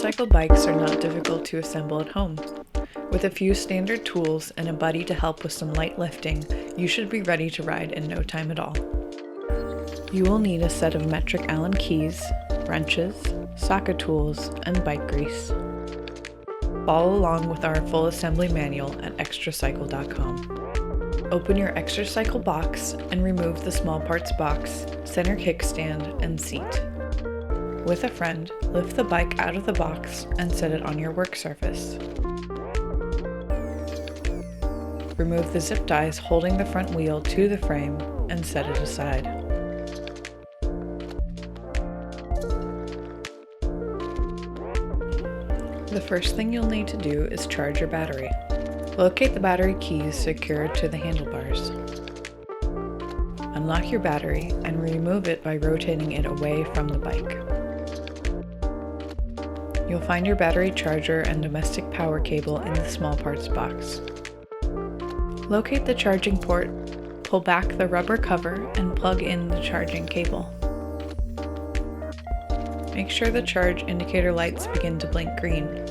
Xtracycle bikes are not difficult to assemble at home. With a few standard tools and a buddy to help with some light lifting, you should be ready to ride in no time at all. You will need a set of metric Allen keys, wrenches, socket tools, and bike grease. Follow along with our full assembly manual at Xtracycle.com. Open your Xtracycle box and remove the small parts box, center kickstand, and seat. With a friend, lift the bike out of the box and set it on your work surface. Remove the zip ties holding the front wheel to the frame and set it aside. The first thing you'll need to do is charge your battery. Locate the battery keys secured to the handlebars. Unlock your battery and remove it by rotating it away from the bike. You'll find your battery charger and domestic power cable in the small parts box. Locate the charging port, pull back the rubber cover, and plug in the charging cable. Make sure the charge indicator lights begin to blink green.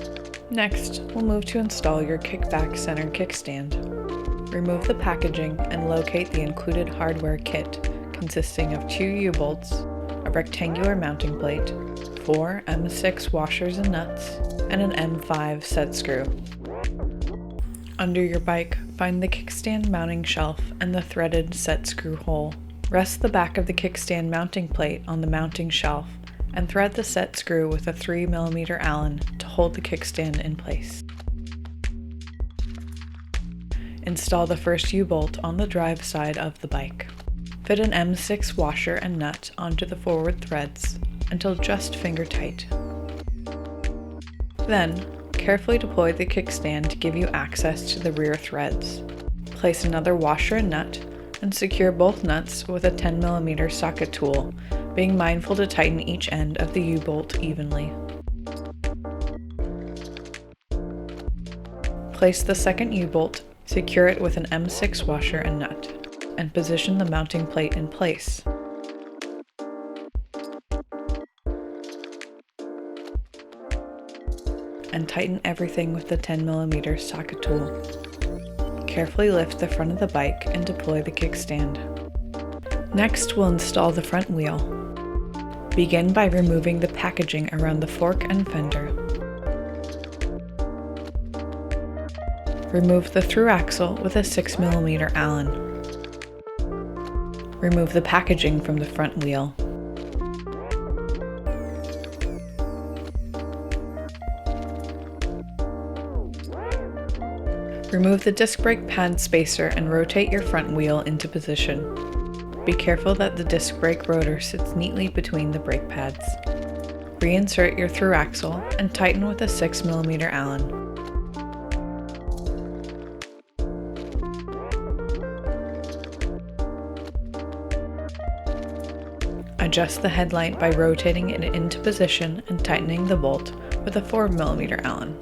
Next, we'll move to install your kickback center kickstand. Remove the packaging and locate the included hardware kit consisting of 2 U-bolts, a rectangular mounting plate, 4 M6 washers and nuts, and an M5 set screw. Under your bike, find the kickstand mounting shelf and the threaded set screw hole. Rest the back of the kickstand mounting plate on the mounting shelf and thread the set screw with a 3mm Allen to hold the kickstand in place. Install the first U-bolt on the drive side of the bike. Fit an M6 washer and nut onto the forward threads until just finger tight. Then, carefully deploy the kickstand to give you access to the rear threads. Place another washer and nut and secure both nuts with a 10mm socket tool, being mindful to tighten each end of the U-bolt evenly. Place the second U-bolt, secure it with an M6 washer and nut, and position the mounting plate in place. And tighten everything with the 10mm socket tool. Carefully lift the front of the bike and deploy the kickstand. Next, we'll install the front wheel. Begin by removing the packaging around the fork and fender. Remove the through axle with a 6mm Allen. Remove the packaging from the front wheel. Remove the disc brake pad spacer and rotate your front wheel into position. Be careful that the disc brake rotor sits neatly between the brake pads. Reinsert your through axle and tighten with a 6mm Allen. Adjust the headlight by rotating it into position and tightening the bolt with a 4mm Allen.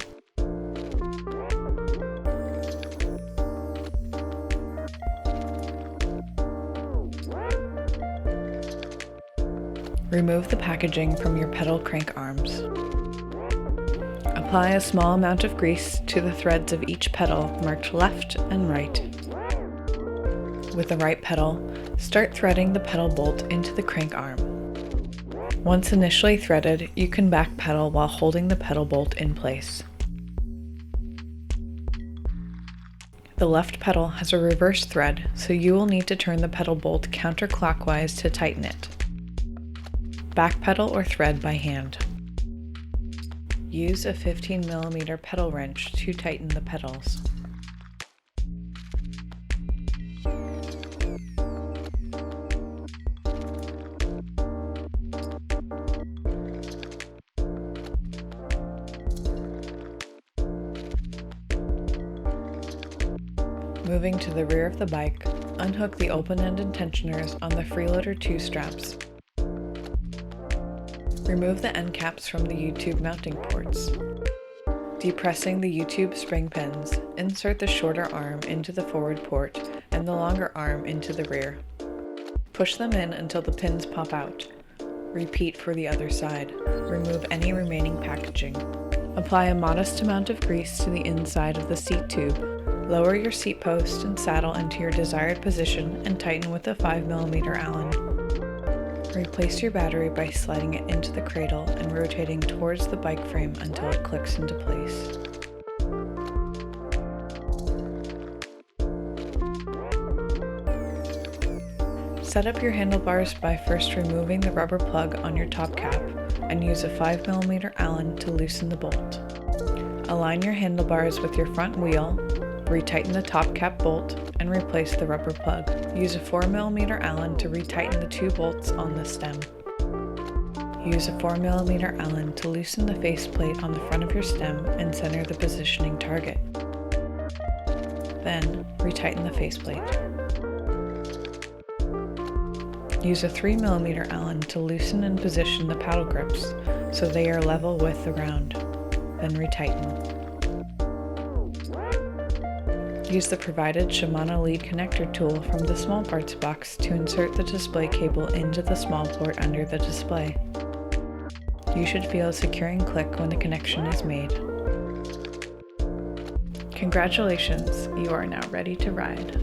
Remove the packaging from your pedal crank arms. Apply a small amount of grease to the threads of each pedal marked left and right. With the right pedal, start threading the pedal bolt into the crank arm. Once initially threaded, you can back pedal while holding the pedal bolt in place. The left pedal has a reverse thread, so you will need to turn the pedal bolt counterclockwise to tighten it. Backpedal or thread by hand. Use a 15mm pedal wrench to tighten the pedals. Moving to the rear of the bike, unhook the open-ended tensioners on the freeloader 2 straps. Remove the end caps from the U-tube mounting ports. Depressing the U-tube spring pins, insert the shorter arm into the forward port and the longer arm into the rear. Push them in until the pins pop out. Repeat for the other side. Remove any remaining packaging. Apply a modest amount of grease to the inside of the seat tube. Lower your seat post and saddle into your desired position and tighten with a 5mm Allen. Replace your battery by sliding it into the cradle and rotating towards the bike frame until it clicks into place. Set up your handlebars by first removing the rubber plug on your top cap and use a 5mm Allen to loosen the bolt. Align your handlebars with your front wheel, retighten the top cap bolt, and replace the rubber plug. Use a 4mm Allen to retighten the 2 bolts on the stem. Use a 4mm Allen to loosen the faceplate on the front of your stem and center the positioning target. Then, retighten the faceplate. Use a 3mm Allen to loosen and position the paddle grips so they are level with the ground. Then retighten. Use the provided Shimano lead connector tool from the small parts box to insert the display cable into the small port under the display. You should feel a securing click when the connection is made. Congratulations, you are now ready to ride.